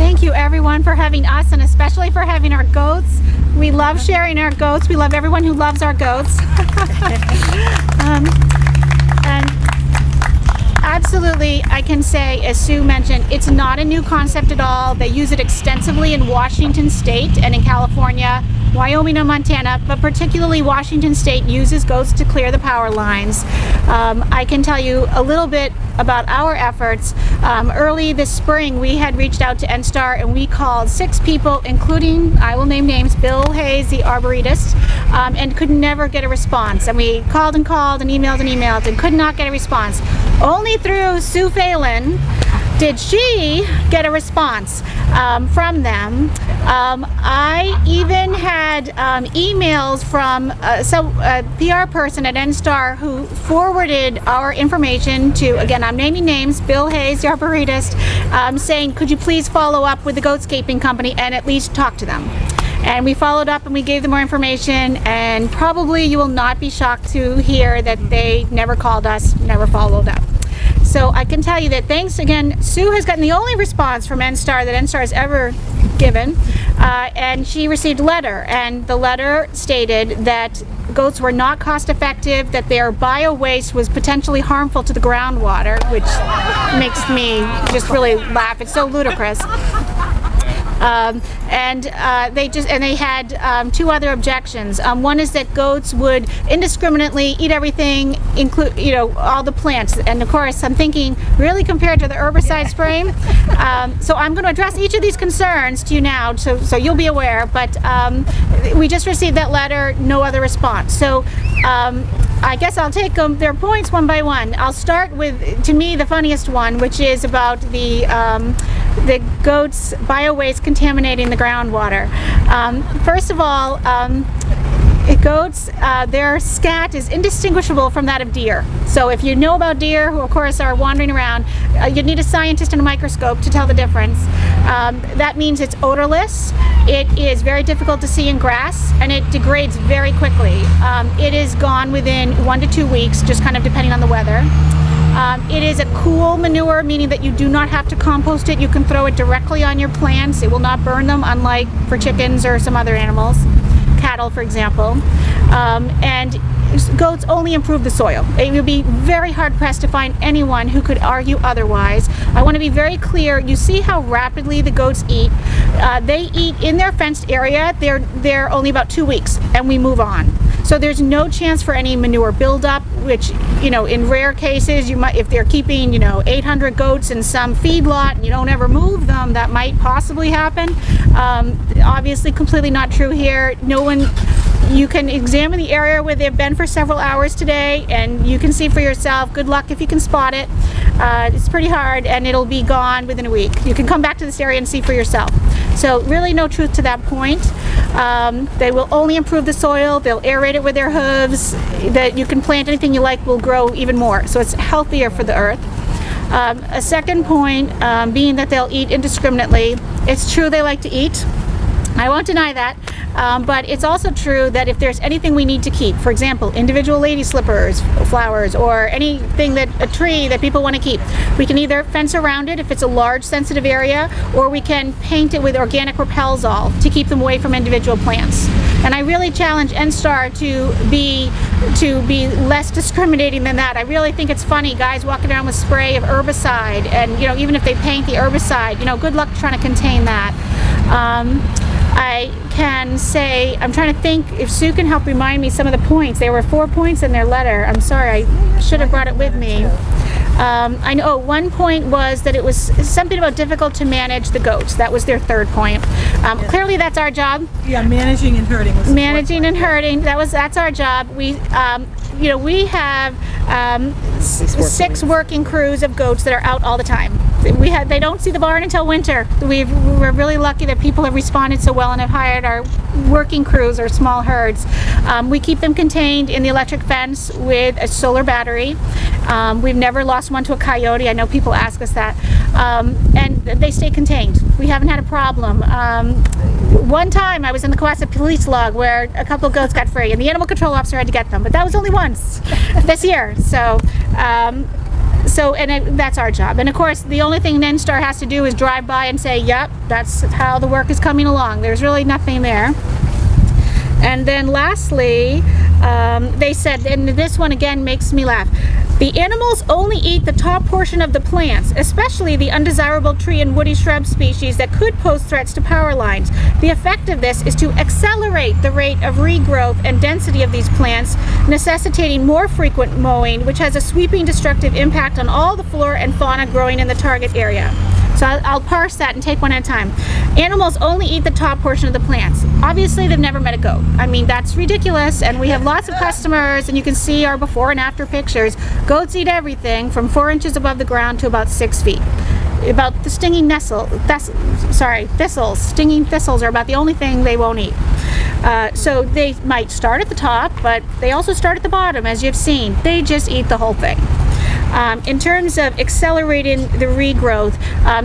Thank you everyone for having us, and especially for having our goats. We love sharing our goats. We love everyone who loves our goats. And absolutely, I can say, as Sue mentioned, it's not a new concept at all. They use it extensively in Washington State and in California, Wyoming and Montana, but particularly Washington State uses goats to clear the power lines. I can tell you a little bit about our efforts. Early this spring, we had reached out to NSTAR and we called 6 people, including, I will name names, Bill Hayes, the arborist, and could never get a response. And we called and called and emailed and could not get a response. Only through Sue Phelan did she get a response from them. I even had emails from a PR person at NSTAR who forwarded our information to, again, I'm naming names, Bill Hayes, the arborist, saying, could you please follow up with the Goatscaping Company and at least talk to them? And we followed up and we gave them more information, and probably you will not be shocked to hear that they never called us, never followed up. So I can tell you that thanks again, Sue has gotten the only response from NSTAR that NSTAR has ever given, and she received a letter, and the letter stated that goats were not cost effective, that their bio waste was potentially harmful to the groundwater, which makes me just really laugh. It's so ludicrous. They had 2 other objections. One is that goats would indiscriminately eat everything, include all the plants. And of course, I'm thinking really compared to the herbicide spraying. So I'm going to address each of these concerns to you now, so you'll be aware. But we just received that letter, no other response. So I guess I'll take their points one by one. I'll start with, to me, the funniest one, which is about the goats' bio-waste contaminating the groundwater. First of all, goats, their scat is indistinguishable from that of deer. So if you know about deer, who of course are wandering around, you'd need a scientist and a microscope to tell the difference. That means it's odorless, it is very difficult to see in grass, and it degrades very quickly. It is gone within 1 to 2 weeks, just kind of depending on the weather. It is a cool manure, meaning that you do not have to compost it. You can throw it directly on your plants. It will not burn them, unlike for chickens or some other animals, cattle for example. And goats only improve the soil. It would be very hard pressed to find anyone who could argue otherwise. I want to be very clear. You see how rapidly the goats eat. They eat in their fenced area. They're only about 2 weeks, and we move on. So there's no chance for any manure buildup, which, in rare cases, you might, if they're keeping, 800 goats in some feedlot and you don't ever move them, that might possibly happen. Obviously, completely not true here. You can examine the area where they've been for several hours today, and you can see for yourself. Good luck if you can spot it. It's pretty hard, and it'll be gone within a week. You can come back to this area and see for yourself. So really no truth to that point. They will only improve the soil. They'll aerate it with their hooves. That you can plant anything you like will grow even more. So it's healthier for the earth. A second point being that they'll eat indiscriminately. It's true they like to eat. I won't deny that. But it's also true that if there's anything we need to keep, for example, individual lady slippers, flowers, or anything a tree that people want to keep, we can either fence around it if it's a large sensitive area, or we can paint it with organic Repelzol to keep them away from individual plants. And I really challenge NSTAR to be less discriminating than that. I really think it's funny, guys walking around with spray of herbicide, and even if they paint the herbicide, good luck trying to contain that. I can say, I'm trying to think if Sue can help remind me some of the points. There were 4 points in their letter. I'm sorry, I should have brought it with me. I know one point was that it was something about difficult to manage the goats. That was their third point. Clearly that's our job. Yeah, managing and herding was managing and herding. That's our job. We have 6 working crews of goats that are out all the time. They don't see the barn until winter. We're really lucky that people have responded so well and have hired our working crews or small herds. We keep them contained in the electric fence with a solar battery. We've never lost one to a coyote. I know people ask us that. And they stay contained. We haven't had a problem. One time I was in the Cohasset police log where a couple of goats got free and the animal control officer had to get them, but that was only once this year. So So, that's our job. And of course, the only thing NSTAR has to do is drive by and say, yep, that's how the work is coming along. There's really nothing there. And then lastly, they said, and this one again makes me laugh, the animals only eat the top portion of the plants, especially the undesirable tree and woody shrub species that could pose threats to power lines. The effect of this is to accelerate the rate of regrowth and density of these plants, necessitating more frequent mowing, which has a sweeping destructive impact on all the flora and fauna growing in the target area. So I'll parse that and take one at a time. Animals only eat the top portion of the plants. Obviously, they've never met a goat. I mean, that's ridiculous, and we have lots of customers, and you can see our before and after pictures. Goats eat everything from 4 inches above the ground to about 6 feet. About the stinging thistles. Stinging thistles are about the only thing they won't eat. So they might start at the top, but they also start at the bottom, as you've seen. They just eat the whole thing. In terms of accelerating the regrowth,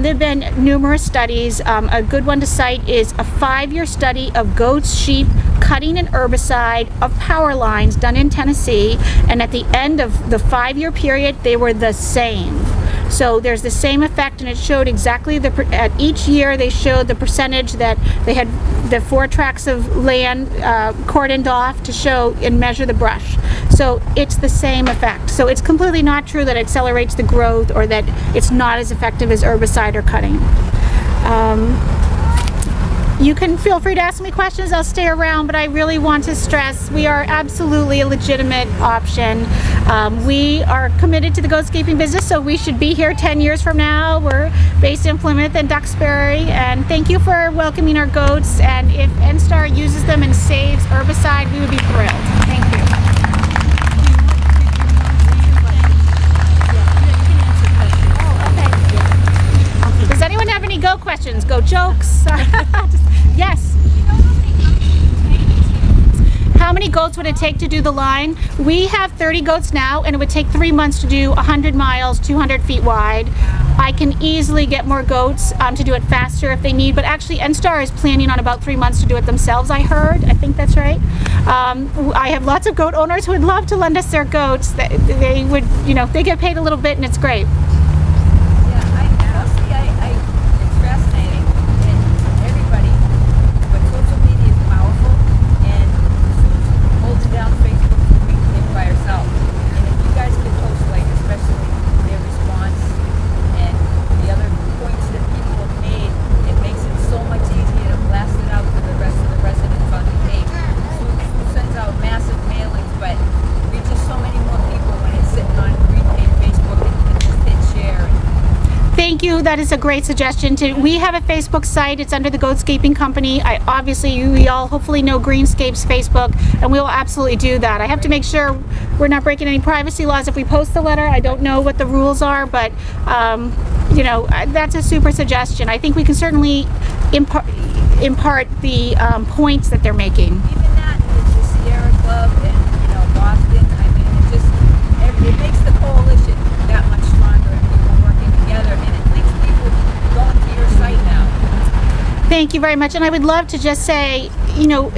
there have been numerous studies. A good one to cite is a 5-year study of goats, sheep, cutting an herbicide of power lines done in Tennessee, and at the end of the 5-year period, they were the same. So there's the same effect, and it showed exactly at each year they showed the percentage that they had the 4 tracts of land cordoned off to show and measure the brush. So it's the same effect. So it's completely not true that it accelerates the growth or that it's not as effective as herbicide or cutting. You can feel free to ask me questions. I'll stay around, but I really want to stress we are absolutely a legitimate option. We are committed to the goatscaping business, so we should be here 10 years from now. We're based in Plymouth and Duxbury, and thank you for welcoming our goats. And if NSTAR uses them and saves herbicide, we would be thrilled. Thank you. Does anyone have any goat questions? Goat jokes? Yes. How many goats would it take to do the line? We have 30 goats now, and it would take 3 months to do 100 miles, 200 feet wide. I can easily get more goats to do it faster if they need, but actually NSTAR is planning on about 3 months to do it themselves, I heard. I think that's right. I have lots of goat owners who would love to lend us their goats. They would, you know, they get paid a little bit and it's great. That is a great suggestion. We have a Facebook site. It's under the Goatscaping Company. We all hopefully know Greenscape's Facebook, and we will absolutely do that. I have to make sure we're not breaking any privacy laws if we post the letter. I don't know what the rules are, but you know, that's a super suggestion. I think we can certainly impart the points that they're making. Even that, the Sierra Club and, you know, Boston, I mean, it makes the coalition that much stronger and people working together, and it makes people going to your site now. Thank you very much, and I would love to just say, you know,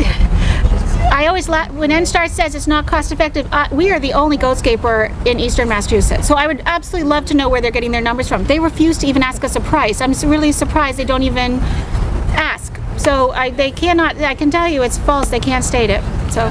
I always when NSTAR says it's not cost effective, we are the only goatscaper in Eastern Massachusetts, so I would absolutely love to know where they're getting their numbers from. They refuse to even ask us a price. I'm really surprised they don't even ask. So they cannot, I can tell you it's false, they can't state it. So.